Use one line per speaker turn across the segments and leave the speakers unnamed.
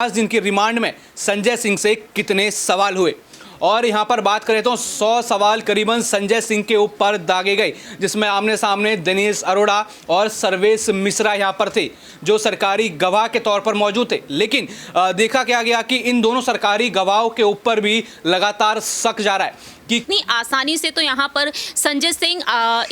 5 दिन की रिमांड में संजय सिंह से कितने सवाल हुए। और यहाँ पर बात करें तो 100 सवाल करीबन संजय सिंह के ऊपर दागे गए, जिसमें आमने सामने दिनेश अरोड़ा और सर्वेश मिश्रा यहाँ पर थे जो सरकारी गवाह के तौर पर मौजूद थे। लेकिन देखा क्या गया कि इन दोनों सरकारी गवाहों के ऊपर भी लगातार शक जा रहा है कि
इतनी आसानी से तो यहाँ पर संजय सिंह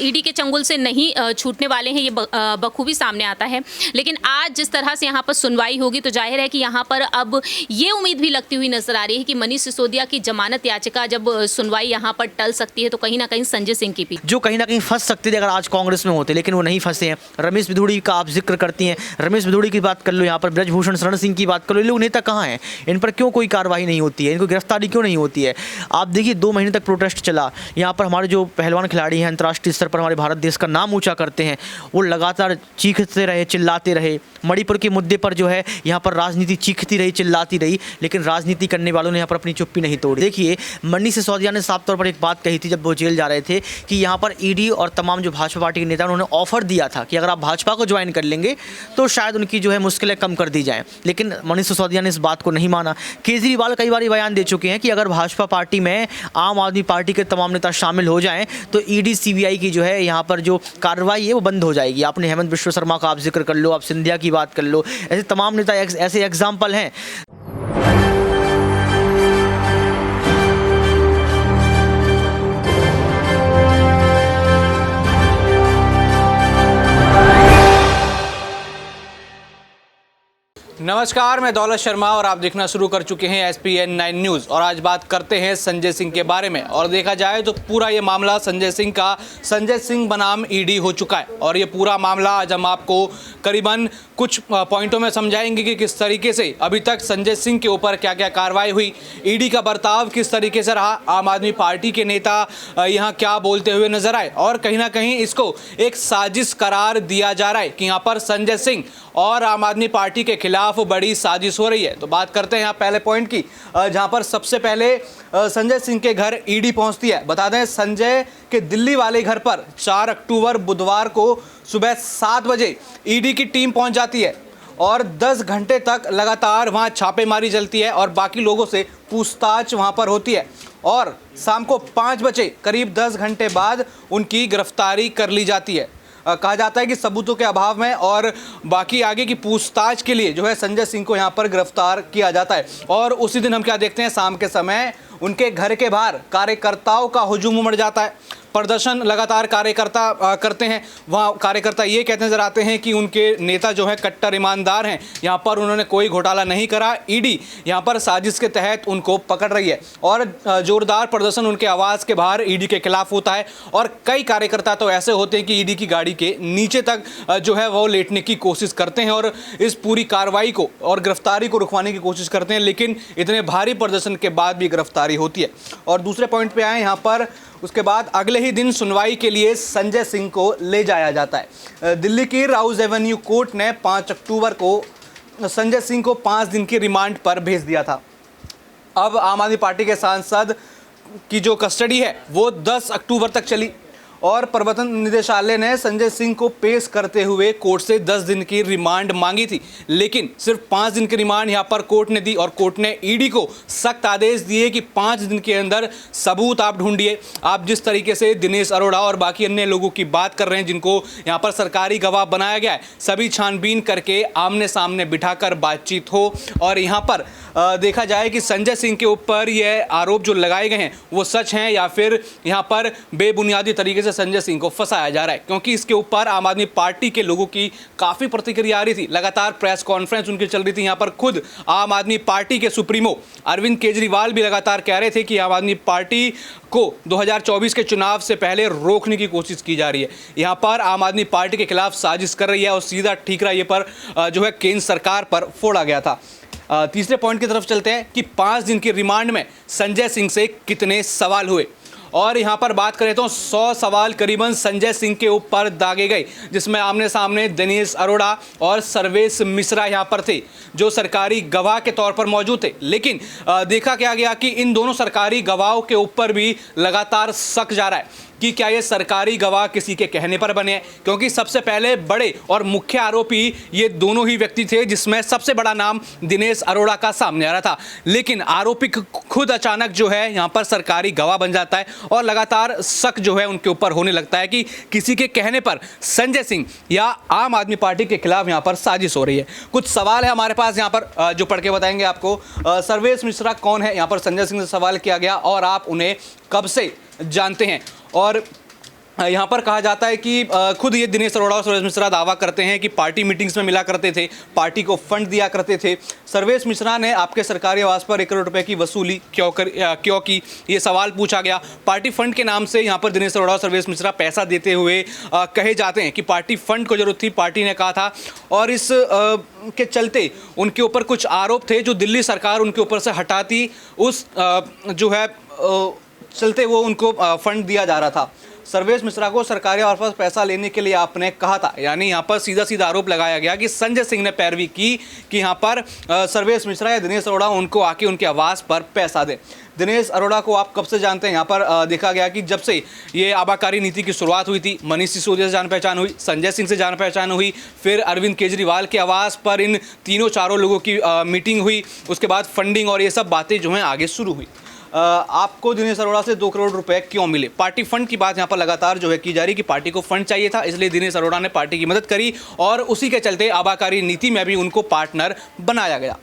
ईडी के चंगुल से नहीं छूटने वाले हैं, ये बखूबी सामने आता है। लेकिन आज जिस तरह से यहाँ पर सुनवाई होगी तो जाहिर है कि यहाँ पर अब ये उम्मीद भी लगती हुई नजर आ रही है कि मनीष सिसोदिया की जमानत याचिका जब सुनवाई यहाँ पर टल सकती है तो कहीं ना कहीं संजय सिंह की भी
जो कहीं ना कहीं फंस सकते थे अगर आज कांग्रेस में होते, लेकिन वो नहीं फंसे हैं। रमेश बिधूड़ी का आप जिक्र करती हैं, रमेश बिधूड़ी की बात कर लो, यहाँ पर ब्रजभूषण शरण सिंह की बात कर लो, ये लोग नेता कहाँ हैं? इन पर क्यों कोई कार्रवाई नहीं होती है? इनको गिरफ्तारी क्यों नहीं होती है? आप देखिए 2 महीने तक प्रोटेस्ट चला। यहाँ पर हमारे जो पहलवान खिलाड़ी हैं, अंतर्राष्ट्रीय स्तर पर हमारे भारत देश का नाम ऊंचा करते हैं, वो लगातार चीखते रहे, चिल्लाते रहे। मणिपुर के मुद्दे पर जो है यहाँ पर राजनीति चीखती रही, चिल्लाती रही, लेकिन राजनीति करने वालों ने यहाँ पर अपनी चुप्पी नहीं तोड़ी। देखिए मनीष सिसोदिया ने साफ तौर पर एक बात कही थी जब वो जेल जा रहे थे कि यहाँ पर ईडी और तमाम जो भाजपा पार्टी के नेता उन्होंने ऑफर दिया था कि अगर आप भाजपा को ज्वाइन कर लेंगे तो शायद उनकी जो है मुश्किलें कम कर दी जाएं। लेकिन मनीष सिसोदिया ने इस बात को नहीं माना। केजरीवाल कई बार बयान दे चुके हैं कि अगर भाजपा पार्टी में आम आदमी पार्टी के तमाम नेता शामिल हो जाएं तो ईडी सीबीआई की जो है यहाँ पर जो कार्रवाई है वो बंद हो जाएगी। आपने हेमंत बिश्व शर्मा का आप जिक्र कर लो, आप सिंधिया की बात कर लो, ऐसे तमाम नेता ऐसे एग्जाम्पल हैं।
नमस्कार, मैं दौलत शर्मा और आप देखना शुरू कर चुके हैं SPN 9 न्यूज़। और आज बात करते हैं संजय सिंह के बारे में। और देखा जाए तो पूरा ये मामला संजय सिंह बनाम ईडी हो चुका है। और ये पूरा मामला आज हम आपको करीबन कुछ पॉइंटों में समझाएंगे कि किस तरीके से अभी तक संजय सिंह के ऊपर क्या क्या कार्रवाई हुई, ईडी का बर्ताव किस तरीके से रहा, आम आदमी पार्टी के नेता यहाँ क्या बोलते हुए नजर आए, और कहीं ना कहीं इसको एक साजिश करार दिया जा रहा है कि यहाँ पर संजय सिंह और आम आदमी पार्टी के खिलाफ बड़ी साजिश हो रही है। तो बात करते हैं यहाँ पहले पॉइंट की, जहाँ पर सबसे पहले संजय सिंह के घर ईडी पहुंचती है। बता दें संजय के दिल्ली वाले घर पर 4 अक्टूबर बुधवार को सुबह 7 बजे ईडी की टीम पहुंच जाती है और 10 घंटे तक लगातार वहां छापेमारी चलती है और बाकी लोगों से पूछताछ वहां पर होती है। और शाम को 5 बजे करीब 10 घंटे बाद उनकी गिरफ्तारी कर ली जाती है। कहा जाता है कि सबूतों के अभाव में और बाकी आगे की पूछताछ के लिए जो है संजय सिंह को यहाँ पर गिरफ्तार किया जाता है। और उसी दिन हम क्या देखते हैं, शाम के समय उनके घर के बाहर कार्यकर्ताओं का हुजूम उमड़ जाता है। प्रदर्शन लगातार कार्यकर्ता करते हैं। वहाँ कार्यकर्ता ये कहते नजर आते हैं कि उनके नेता जो है कट्टर ईमानदार हैं, यहाँ पर उन्होंने कोई घोटाला नहीं करा, ईडी यहाँ पर साजिश के तहत उनको पकड़ रही है। और जोरदार प्रदर्शन उनके आवास के बाहर ईडी के खिलाफ होता है। और कई कार्यकर्ता तो ऐसे होते हैं कि ईडी की गाड़ी के नीचे तक जो है वो लेटने की कोशिश करते हैं और इस पूरी कार्रवाई को और गिरफ्तारी को रुकवाने की कोशिश करते हैं। लेकिन इतने भारी प्रदर्शन के बाद भी गिरफ्तारी होती है। और दूसरे पॉइंट पे आए यहाँ पर, उसके बाद अगले ही दिन सुनवाई के लिए संजय सिंह को ले जाया जाता है। दिल्ली की राउज एवेन्यू कोर्ट ने 5 अक्टूबर को संजय सिंह को 5 दिन की रिमांड पर भेज दिया था। अब आम आदमी पार्टी के सांसद की जो कस्टडी है वो 10 अक्टूबर तक चली और प्रवर्तन निदेशालय ने संजय सिंह को पेश करते हुए कोर्ट से 10 दिन की रिमांड मांगी थी। लेकिन सिर्फ 5 दिन की रिमांड यहाँ पर कोर्ट ने दी और कोर्ट ने ईडी को सख्त आदेश दिए कि 5 दिन के अंदर सबूत आप ढूंढिए। आप जिस तरीके से दिनेश अरोड़ा और बाकी अन्य लोगों की बात कर रहे हैं जिनको यहाँ पर सरकारी गवाह बनाया गया है, सभी छानबीन करके आमने सामने बिठाकर बातचीत हो। और यहाँ पर देखा जाए कि संजय सिंह के ऊपर यह आरोप जो लगाए गए हैं वो सच हैं या फिर यहाँ पर बेबुनियादी तरीके से संजय सिंह को फंसाया जा रहा है। क्योंकि इसके ऊपर आम आदमी पार्टी के लोगों की काफ़ी प्रतिक्रिया आ रही थी। लगातार प्रेस कॉन्फ्रेंस उनकी चल रही थी। यहाँ पर खुद आम आदमी पार्टी के सुप्रीमो अरविंद केजरीवाल भी लगातार कह रहे थे कि आम आदमी पार्टी को 2024 के चुनाव से पहले रोकने की कोशिश की जा रही है। यहाँ पर आम आदमी पार्टी के खिलाफ साजिश कर रही है और सीधा ठीकरा ये पर जो है केंद्र सरकार पर फोड़ा गया था। तीसरे पॉइंट की तरफ चलते हैं कि 5 दिन की रिमांड में संजय सिंह से कितने सवाल हुए। और यहाँ पर बात करें तो 100 सवाल करीबन संजय सिंह के ऊपर दागे गए, जिसमें आमने सामने दिनेश अरोड़ा और सर्वेश मिश्रा यहाँ पर थे जो सरकारी गवाह के तौर पर मौजूद थे। लेकिन देखा क्या गया कि इन दोनों सरकारी गवाहों के ऊपर भी लगातार शक जा रहा है कि क्या ये सरकारी गवाह किसी के कहने पर बने, क्योंकि सबसे पहले बड़े और मुख्य आरोपी ये दोनों ही व्यक्ति थे, जिसमें सबसे बड़ा नाम दिनेश अरोड़ा का सामने आ रहा था। लेकिन आरोपी खुद अचानक जो है यहाँ पर सरकारी गवाह बन जाता है और लगातार शक जो है उनके ऊपर होने लगता है कि किसी के कहने पर संजय सिंह या आम आदमी पार्टी के खिलाफ यहाँ पर साजिश हो रही है। कुछ सवाल है हमारे पास यहाँ पर जो पढ़ के बताएंगे आपको। सर्वेश मिश्रा कौन है, यहाँ पर संजय सिंह से सवाल किया गया और आप उन्हें कब से जानते हैं। और यहाँ पर कहा जाता है कि खुद ये दिनेश अरोड़ा और सर्वेश मिश्रा दावा करते हैं कि पार्टी मीटिंग्स में मिला करते थे, पार्टी को फंड दिया करते थे। सर्वेश मिश्रा ने आपके सरकारी आवास पर 1 करोड़ रुपए की वसूली क्यों की, ये सवाल पूछा गया। पार्टी फंड के नाम से यहाँ पर दिनेश अरोड़ा और सर्वेश मिश्रा पैसा देते हुए कहे जाते हैं कि पार्टी फंड को जरूरत थी, पार्टी ने कहा था, और इस के चलते उनके ऊपर कुछ आरोप थे जो दिल्ली सरकार उनके ऊपर से हटाती, उस जो है चलते वो उनको फंड दिया जा रहा था। सर्वेश मिश्रा को सरकारी आवास पर पैसा लेने के लिए आपने कहा था, यानी यहाँ पर सीधा सीधा आरोप लगाया गया कि संजय सिंह ने पैरवी की कि यहाँ पर सर्वेश मिश्रा या दिनेश अरोड़ा उनको आके उनके आवास पर पैसा दे। दिनेश अरोड़ा को आप कब से जानते हैं? यहाँ पर देखा गया कि जब से ये आबाकारी नीति की शुरुआत हुई थी, मनीष सिसोदिया से जान पहचान हुई, संजय सिंह से जान पहचान हुई, फिर अरविंद केजरीवाल के आवास पर इन तीनों चारों लोगों की मीटिंग हुई, उसके बाद फंडिंग और ये सब बातें जो हैं आगे शुरू हुई। आपको दिनेश अरोड़ा से 2 करोड़ रुपए क्यों मिले? पार्टी फंड की बात यहाँ पर लगातार जो है की जा रही कि पार्टी को फंड चाहिए था, इसलिए दिनेश अरोड़ा ने पार्टी की मदद करी और उसी के चलते आबाकारी नीति में भी उनको पार्टनर बनाया गया।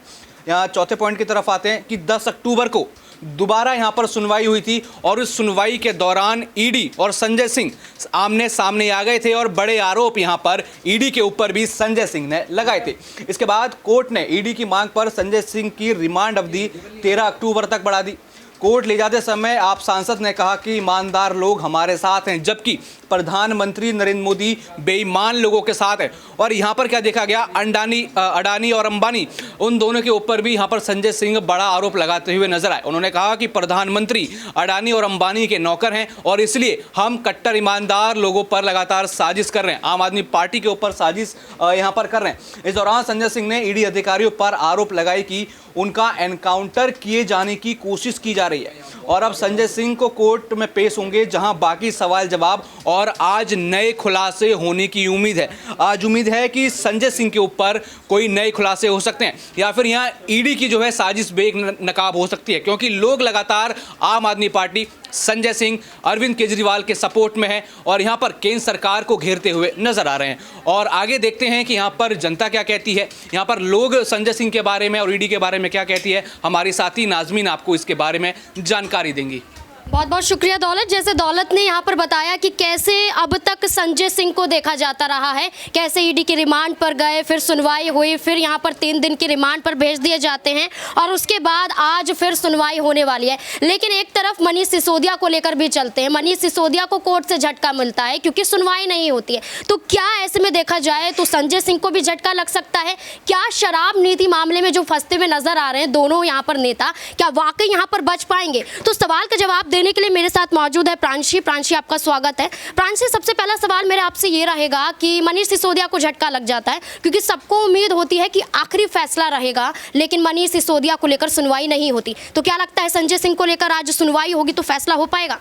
यहाँ चौथे पॉइंट की तरफ आते हैं कि 10 अक्टूबर को दोबारा यहाँ पर सुनवाई हुई थी और इस सुनवाई के दौरान ईडी और संजय सिंह आमने सामने आ गए थे और बड़े आरोप यहाँ पर ईडी के ऊपर भी संजय सिंह ने लगाए थे। इसके बाद कोर्ट ने ईडी की मांग पर संजय सिंह की रिमांड अवधि 13 अक्टूबर तक बढ़ा दी। कोर्ट ले जाते समय आप सांसद ने कहा कि ईमानदार लोग हमारे साथ हैं, जबकि प्रधानमंत्री नरेंद्र मोदी बेईमान लोगों के साथ है। और यहाँ पर क्या देखा गया, अडानी और अंबानी, उन दोनों के ऊपर भी यहाँ पर संजय सिंह बड़ा आरोप लगाते हुए नजर आए। उन्होंने कहा कि प्रधानमंत्री अडानी और अंबानी के नौकर हैं और इसलिए हम कट्टर ईमानदार लोगों पर लगातार साजिश कर रहे हैं, आम आदमी पार्टी के ऊपर साजिश यहाँ पर कर रहे हैं। इस दौरान संजय सिंह ने ईडी अधिकारियों पर आरोप लगाए कि उनका एनकाउंटर किए जाने की कोशिश की जा रही है और अब संजय सिंह को कोर्ट में पेश होंगे, जहां बाकी सवाल जवाब और आज नए खुलासे होने की उम्मीद है। आज उम्मीद है कि संजय सिंह के ऊपर कोई नए खुलासे हो सकते हैं या फिर यहां ईडी की जो है साजिश बेनकाब हो सकती है, क्योंकि लोग लगातार आम आदमी पार्टी, संजय सिंह, अरविंद केजरीवाल के सपोर्ट में है और यहां पर केंद्र सरकार को घेरते हुए नजर आ रहे हैं। और आगे देखते हैं कि यहां पर जनता क्या कहती है, यहां पर लोग संजय सिंह के बारे में और ईडी के बारे में क्या कहती है। हमारी साथी नाजमीन आपको इसके बारे में जानकारी देंगी।
बहुत बहुत शुक्रिया दौलत। जैसे दौलत ने यहाँ पर बताया कि कैसे अब तक संजय सिंह को देखा जाता रहा है, कैसे ईडी की रिमांड पर गए, फिर सुनवाई हुई, फिर यहाँ पर 3 दिन की रिमांड पर भेज दिए जाते हैं और उसके बाद आज फिर सुनवाई होने वाली है। लेकिन एक तरफ मनीष सिसोदिया को लेकर भी चलते हैं। मनीष सिसोदिया को कोर्ट से झटका मिलता है क्योंकि सुनवाई नहीं होती है। तो क्या ऐसे में देखा जाए तो संजय सिंह को भी झटका लग सकता है? क्या शराब नीति मामले में जो फंसते हुए नजर आ रहे हैं दोनों यहाँ पर नेता, क्या वाकई यहाँ पर बच पाएंगे? तो सवाल का जवाब देने के लिए मेरे साथ मौजूद है प्रांशी। प्रांशी, आपका स्वागत है। प्रांशी, सबसे पहला सवाल मेरे आपसे ये रहेगा कि मनीष सिसोदिया को झटका लग जाता है क्योंकि सबको उम्मीद होती है कि आखिरी फैसला रहेगा, लेकिन मनीष सिसोदिया को लेकर सुनवाई नहीं होती। तो क्या लगता है संजय सिंह को लेकर आज सुनवाई होगी तो फैसला हो पाएगा?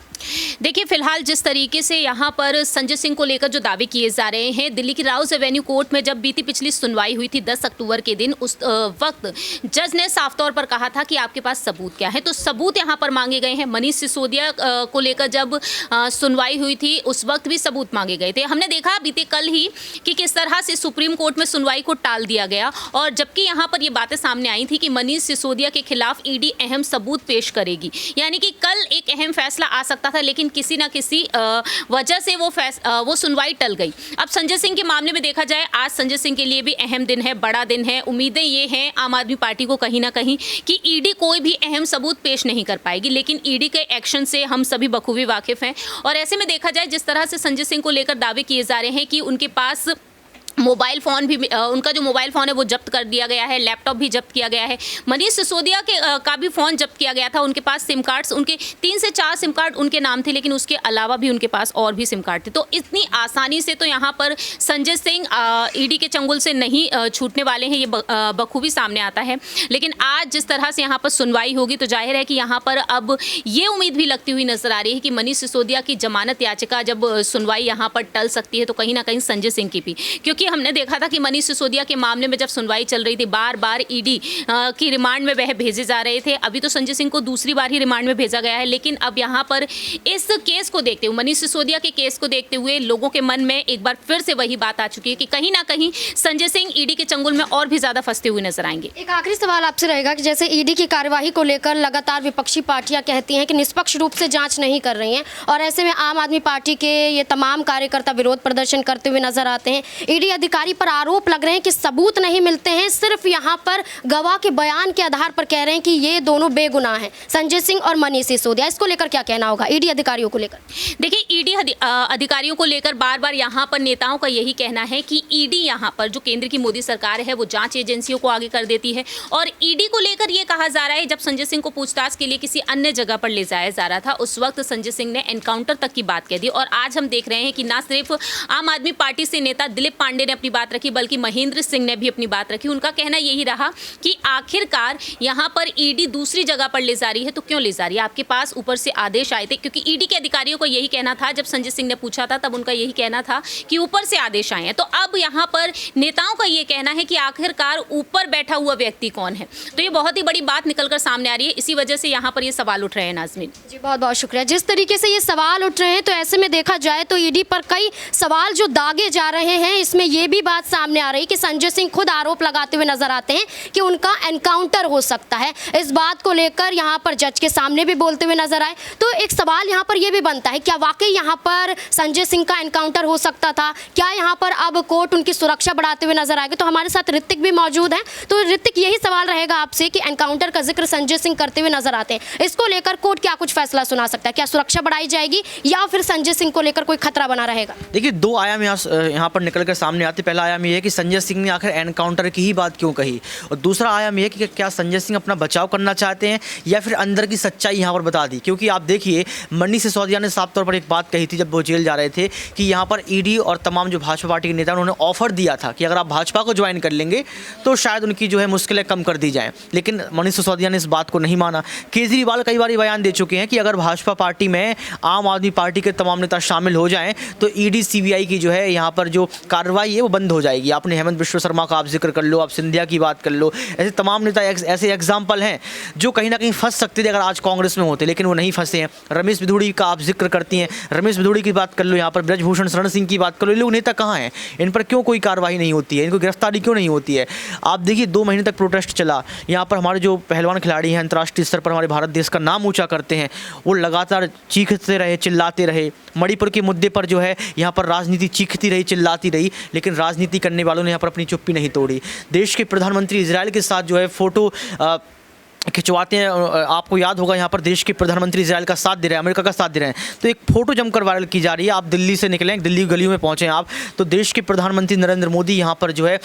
देखिए, फिलहाल जिस तरीके से यहाँ पर संजय सिंह को लेकर जो दावे किए जा रहे हैं, दिल्ली की राउस एवेन्यू कोर्ट में जब बीती पिछली सुनवाई हुई थी 10 अक्टूबर के दिन, उस वक्त जज ने साफ तौर पर कहा था कि आपके पास सबूत क्या है। तो सबूत यहाँ पर मांगे गए हैं। मनीष सिसोदिया को लेकर जब सुनवाई हुई थी उस वक्त भी सबूत मांगे गए थे। हमने देखा बीते कल ही कि किस तरह से सुप्रीम कोर्ट में सुनवाई को टाल दिया गया और जबकि यहाँ पर ये बातें सामने आई थी कि मनीष सिसोदिया के खिलाफ ईडी अहम सबूत पेश करेगी, यानी कि कल एक अहम फैसला आ सकता था, लेकिन किसी ना किसी वजह से वो सुनवाई टल गई। अब संजय सिंह के मामले में देखा जाए, आज संजय सिंह के लिए भी अहम दिन है, बड़ा दिन है। उम्मीदें ये हैं आम आदमी पार्टी को कहीं ना कहीं कि ईडी कोई भी अहम सबूत पेश नहीं कर पाएगी, लेकिन ईडी के एक्शन से हम सभी बखूबी वाकिफ हैं। और ऐसे में देखा जाए जिस तरह से संजय सिंह को लेकर दावे किए जा रहे हैं कि उनके पास मोबाइल फ़ोन भी उनका जो मोबाइल फ़ोन है वो जब्त कर दिया गया है, लैपटॉप भी जब्त किया गया है। मनीष सिसोदिया के का भी फ़ोन जब्त किया गया था। उनके पास सिम कार्ड्स, उनके 3 से 4 सिम कार्ड उनके नाम थे, लेकिन उसके अलावा भी उनके पास और भी सिम कार्ड थे। तो इतनी आसानी से तो यहाँ पर संजय सिंह ईडी के चंगुल से नहीं छूटने वाले हैं, ये बखूबी सामने आता है। लेकिन आज जिस तरह से यहाँ पर सुनवाई होगी तो जाहिर है कि यहाँ पर अब ये उम्मीद भी लगती हुई नजर आ रही है कि मनीष सिसोदिया की जमानत याचिका जब सुनवाई यहाँ पर टल सकती है तो कहीं ना कहीं संजय सिंह की भी, क्योंकि हमने देखा था कि मनीष सिसोदिया के मामले में जब सुनवाई चल रही थी बार बार ईडी की रिमांड में वह भेजे जा रहे थे। अभी तो संजय सिंह को दूसरी बार ही रिमांड में भेजा गया है, लेकिन अब यहाँ पर इस केस को देखते हुए, मनीष सिसोदिया के केस को देखते हुए लोगों के मन में एक बार फिर से वही बात आ चुकी है कि कहीं ना कहीं संजय सिंह ईडी के चंगुल में और भी ज्यादा फंसते हुए नजर आएंगे।
एक आखिरी सवाल आपसे रहेगा कि जैसे ईडी की कार्यवाही को लेकर लगातार विपक्षी पार्टियां कहती हैं कि निष्पक्ष रूप से जांच नहीं कर रही हैं, और ऐसे में आम आदमी पार्टी के ये तमाम कार्यकर्ता विरोध प्रदर्शन करते हुए नजर आते हैं। ईडी अधिकारी पर आरोप लग रहे हैं कि सबूत नहीं मिलते हैं, सिर्फ यहाँ पर गवाह के बयान के आधार पर कह रहे हैं कि ये दोनों बेगुनाह हैं, संजय सिंह और मनीष सिसोदिया। इसको लेकर क्या कहना होगा ईडी अधिकारियों को लेकर?
देखिए, ईडी अधिकारियों को लेकर बार बार यहाँ पर नेताओं का यही कहना है कि ईडी यहाँ पर जो केंद्र की मोदी सरकार है वो जांच एजेंसियों को आगे कर देती है, और ईडी को लेकर ये कहा जा रहा है जब संजय सिंह को पूछताछ के लिए किसी अन्य जगह पर ले जाया जा रहा था उस वक्त संजय सिंह ने एनकाउंटर तक की बात कह दी। और आज हम देख रहे हैं कि ना सिर्फ आम आदमी पार्टी से नेता दिलीप पांडे ने अपनी बात रखी बल्कि महेंद्र सिंह ने भी अपनी बात रखी। उनका कहना यही रहा कि आखिरकार यहाँ पर ईडी दूसरी जगह पर ले जा रही है तो क्यों ले जा रही है, आपके पास ऊपर से आदेश आए थे। क्योंकि ईडी के अधिकारियों को यही कहना था, जब संजय सिंह ने पूछा था तब उनका यही कहना था कि ऊपर से आदेश आए हैं। तो अब यहाँ पर नेताओं का ये कहना है कि आखिरकार ऊपर बैठा हुआ व्यक्ति कौन है, तो ये बहुत ही बड़ी बात निकलकर सामने आ रही है। इसी वजह से यहाँ पर ये सवाल उठ रहे हैं। नाज़मीन
जी, बहुत बहुत शुक्रिया। जिस तरीके से ये सवाल उठ रहे हैं तो ऐसे में देखा जाए तो ईडी पर कई सवाल जो दागे जा रहे हैं, इसमें ये भी बात सामने आ रही कि संजय सिंह खुद आरोप लगाते हुए नजर आते हैं कि उनका एनकाउंटर हो सकता है। इस बात को लेकर यहाँ पर जज के सामने भी बोलते हुए नजर आए। तो एक सवाल यहाँ पर यह भी बनता है, क्या वाकई यहाँ पर संजय सिंह का एनकाउंटर हो सकता था? क्या यहाँ पर अब कोर्ट उनकी सुरक्षा बढ़ाते हुए नजर आएगी? तो हमारे साथ ऋतिक भी मौजूद है। तो ऋतिक, यही सवाल रहेगा आपसे कि एनकाउंटर का जिक्र संजय सिंह करते हुए नजर आते हैं, इसको लेकर कोर्ट क्या कुछ फैसला सुना सकता है? क्या सुरक्षा बढ़ाई जाएगी या फिर संजय सिंह को लेकर कोई खतरा बना रहेगा?
देखिए, दो आयाम यहाँ पर निकल कर सामने आते। पहला आयाम ये है कि संजय सिंह ने आखिर एनकाउंटर की ही बात क्यों कही, और दूसरा आयाम ये है कि क्या संजय सिंह अपना बचाव करना चाहते हैं या फिर अंदर की सच्चाई यहाँ पर बता दी। क्योंकि आप देखिए, मनीष सिसोदिया ने साफ तौर पर एक बात कही थी जब वो जेल जा रहे थे कि यहाँ पर ईडी और तमाम जो भाजपा पार्टी के नेता उन्होंने ऑफर दिया था कि अगर आप भाजपा को ज्वाइन कर लेंगे तो शायद उनकी जो है मुश्किलें कम कर दी जाएं। लेकिन मनीष सिसोदिया ने इस बात को नहीं माना। केजरीवाल कई बार बयान दे चुके हैं कि अगर भाजपा पार्टी में आम आदमी पार्टी के तमाम नेता शामिल हो जाएं तो ईडी सीबीआई की जो है यहाँ पर जो कार्रवाई है वो बंद हो जाएगी। आपने हेमंत बिश्व शर्मा का आप जिक्र कर लो, आप सिंधिया की बात कर लो, ऐसे तमाम नेता ऐसे एग्जाम्पल हैं जो कहीं ना कहीं फंस सकते थे अगर आज कांग्रेस में होते, लेकिन वो नहीं फंसे हैं। रमेश बिधूड़ी का आप जिक्र करती हैं, रमेश बिधूड़ी की बात कर लो, यहाँ पर ब्रजभूषण शरण सिंह की बात कर लो, ये लोग नेता कहाँ हैं? इन पर क्यों कोई कार्रवाई नहीं होती है, इनको गिरफ्तारी क्यों नहीं होती है? आप देखिए, 2 महीने तक प्रोटेस्ट चला। यहाँ पर हमारे जो पहलवान खिलाड़ी हैं अंतर्राष्ट्रीय स्तर पर हमारे भारत देश का नाम ऊँचा करते हैं, वो लगातार चीखते रहे, चिल्लाते रहे। मणिपुर के मुद्दे पर जो है यहाँ पर राजनीति चीखती रही, चिल्लाती रही, लेकिन राजनीति करने वालों ने यहाँ पर अपनी चुप्पी नहीं तोड़ी। देश के प्रधानमंत्री इजराइल के साथ जो है फोटो खिंचवाते हैं। आपको याद होगा, यहाँ पर देश के प्रधानमंत्री इजराइल का साथ दे रहे हैं, अमेरिका का साथ दे रहे हैं, तो एक फ़ोटो जमकर वायरल की जा रही है। आप दिल्ली से निकलें, दिल्ली गलियों में पहुँचें आप, तो देश के प्रधानमंत्री नरेंद्र मोदी यहाँ पर जो है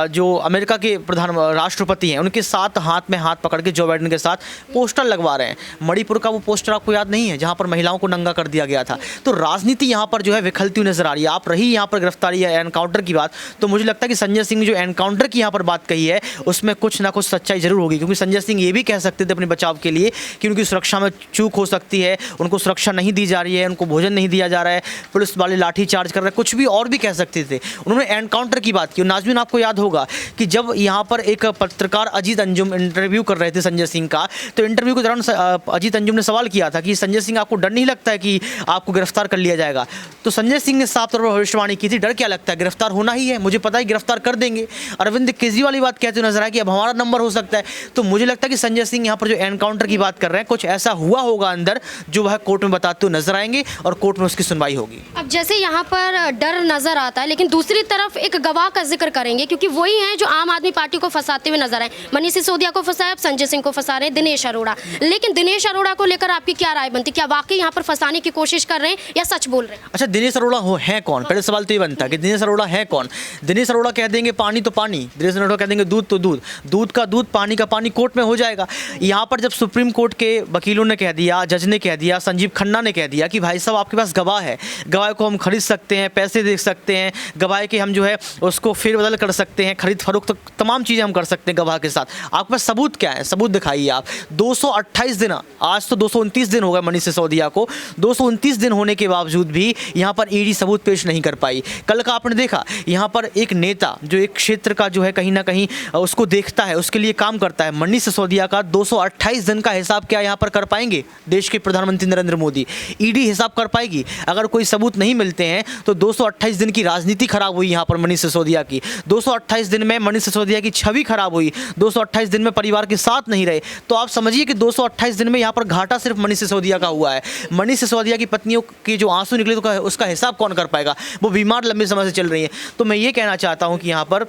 जो अमेरिका के राष्ट्रपति हैं उनके साथ हाथ में हाथ पकड़ के जो बाइडेन के साथ पोस्टर लगवा रहे हैं। मणिपुर का वो पोस्टर आपको याद नहीं है जहाँ पर महिलाओं को नंगा कर दिया गया था? तो राजनीति यहाँ पर जो है विखलती हुई नजर आ रही है। आप रही यहाँ पर गिरफ्तारी या एनकाउंटर की बात, तो मुझे लगता है कि संजय सिंह ने जो एनकाउंटर की यहाँ पर बात कही है उसमें कुछ ना कुछ सच्चाई जरूर होगी। क्योंकि संजय सिंह ये भी कह सकते थे अपने बचाव के लिए कि उनकी सुरक्षा में चूक हो सकती है, उनको सुरक्षा नहीं दी जा रही है, उनको भोजन नहीं दिया जा रहा है, पुलिस वाले लाठी चार्ज कर रहे हैं, कुछ भी और भी कह सकते थे। उन्होंने एनकाउंटर की बात की। नाज़मीन, आपको याद होगा कि जब यहाँ पर एक पत्रकार अजीत अंजुम इंटरव्यू कर रहे थे संजय सिंह का, तो इंटरव्यू के दौरान अजीत अंजुम ने सवाल किया था कि संजय सिंह, आपको डर नहीं लगता है कि आपको गिरफ्तार कर लिया जाएगा? तो संजय सिंह ने साफ तौर पर भविष्यवाणी की थी, डर क्या लगता है, गिरफ्तार होना ही है, मुझे पता है गिरफ्तार कर देंगे। अरविंद केजरीवाल की बात कहते हुए नजर आया कि अब हमारा नंबर हो सकता है। तो मुझे लगता है कि संजय संजय सिंह यहाँ पर जो एनकाउंटर की बात कर रहे हैं, कुछ ऐसा हुआ होगा अंदर जो वह कोर्ट में बताते हुए नजर आएंगे और कोर्ट में उसकी सुनवाई होगी।
अब जैसे यहाँ पर डर नजर आता है, लेकिन दूसरी तरफ एक गवाह का जिक्र करेंगे, क्योंकि वही हैं जो आम आदमी पार्टी को फंसाते हुए नजर आए। मनीष सिसोदिया को फंसाया, अब संजय सिंह को फंसा रहे हैं दिनेश अरोड़ा। लेकिन दिनेश अरोड़ा को लेकर आपकी क्या राय बनती, क्या वाकई यहाँ पर फंसाने की कोशिश कर रहे हैं या सच बोल रहे हैं?
अच्छा, दिनेश अरोड़ा है कौन? पहले सवाल तो ये बनता है कि दिनेश अरोड़ा है कौन। दिनेश अरोड़ा कह देंगे पानी तो पानी, दिनेश अरोड़ा कह देंगे दूध तो दूध, दूध का दूध पानी का पानी, कोर्ट में हो जाएगा। यहाँ पर जब सुप्रीम कोर्ट के वकीलों ने कह दिया, जज ने कह दिया, संजीव खन्ना ने कह दिया कि भाई साहब आपके पास गवाह है, गवाह को हम खरीद सकते हैं, पैसे दे सकते हैं, गवाह के हम जो है उसको फेरबदल कर सकते हैं, खरीद फरोख्त तो तमाम चीज़ें हम कर सकते हैं गवाह के साथ। आपके पास सबूत क्या है? सबूत दिखाइए आप। 228 दिन, आज तो 229 दिन हो गए मनीष सिसोदिया को, 229 दिन होने के बावजूद भी यहाँ पर ईडी सबूत पेश नहीं कर पाई। कल का आपने देखा, यहाँ पर एक नेता जो एक क्षेत्र का जो है कहीं ना कहीं उसको देखता है, उसके लिए काम करता है, मनीष सिसोदिया का 228 दिन का हिसाब क्या यहाँ पर कर पाएंगे देश के प्रधानमंत्री नरेंद्र मोदी? ईडी हिसाब कर पाएगी? अगर कोई सबूत नहीं मिलते हैं तो 228 दिन की राजनीति खराब हुई यहाँ पर मनीष सिसोदिया की। 228 दिन में मनीष सिसोदिया की छवि खराब हुई, 228 दिन में परिवार के साथ नहीं रहे। तो आप समझिए कि 228 दिन में यहाँ पर घाटा सिर्फ मनीष सिसोदिया का हुआ है। मनीष सिसोदिया की पत्नियों के जो आंसू निकले तो उसका हिसाब कौन कर पाएगा? वो बीमार लंबे समय से चल रही है। तो मैं ये कहना चाहता हूँ कि यहाँ पर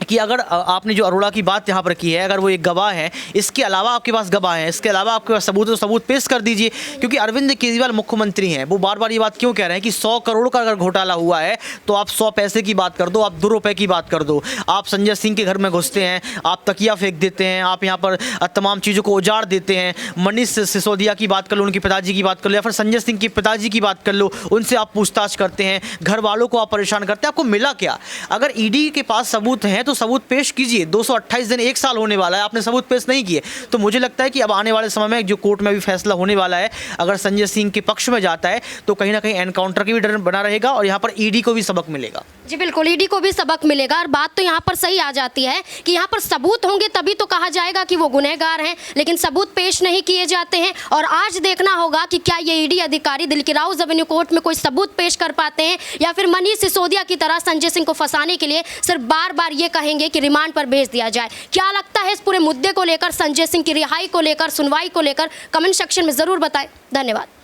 कि अगर आपने जो अरोड़ा की बात यहाँ पर की है, अगर वो एक गवाह है, इसके अलावा आपके पास गवाह हैं, इसके अलावा आपके पास सबूत, तो सबूत पेश कर दीजिए। क्योंकि अरविंद केजरीवाल मुख्यमंत्री हैं, वो बार बार ये बात क्यों कह रहे हैं कि 100 करोड़ का अगर घोटाला हुआ है तो आप 100 पैसे की बात कर दो, आप 2 रुपये की बात कर दो। आप संजय सिंह के घर में घुसते हैं, आप तकिया फेंक देते हैं, आप यहाँ पर तमाम चीज़ों को उजाड़ देते हैं। मनीष सिसोदिया की बात कर लो, उनके पिताजी की बात कर लो, या फिर संजय सिंह के पिताजी की बात कर लो, उनसे आप पूछताछ करते हैं, घर वालों को आप परेशान करते हैं। आपको मिला क्या? अगर ईडी के पास सबूत हैं तो सबूत पेश कीजिए। 228 दिन, 1 साल होने वाला है, आपने सबूत पेश नहीं किए। तो मुझे लगता है कि अब आने वाले समय में जो कोर्ट में भी फैसला होने वाला है, अगर संजय सिंह के पक्ष में जाता है तो कहीं ना कहीं एनकाउंटर की भी डर बना रहेगा और यहाँ पर ईडी को भी सबक मिलेगा।
जी बिल्कुल, ईडी को भी सबक मिलेगा। और बात तो यहाँ पर सही आ जाती है कि यहाँ पर सबूत होंगे तभी तो कहा जाएगा कि वो गुनहगार हैं, लेकिन सबूत पेश नहीं किए जाते हैं। और आज देखना होगा कि क्या ये ईडी अधिकारी दिल्ली की राउज एवेन्यू कोर्ट में कोई सबूत पेश कर पाते हैं, या फिर मनीष सिसोदिया की तरह संजय सिंह को फंसाने के लिए सिर्फ बार बार ये कहेंगे कि रिमांड पर भेज दिया जाए। क्या लगता है इस पूरे मुद्दे को लेकर, संजय सिंह की रिहाई को लेकर, सुनवाई को लेकर? कमेंट सेक्शन में ज़रूर बताएं। धन्यवाद।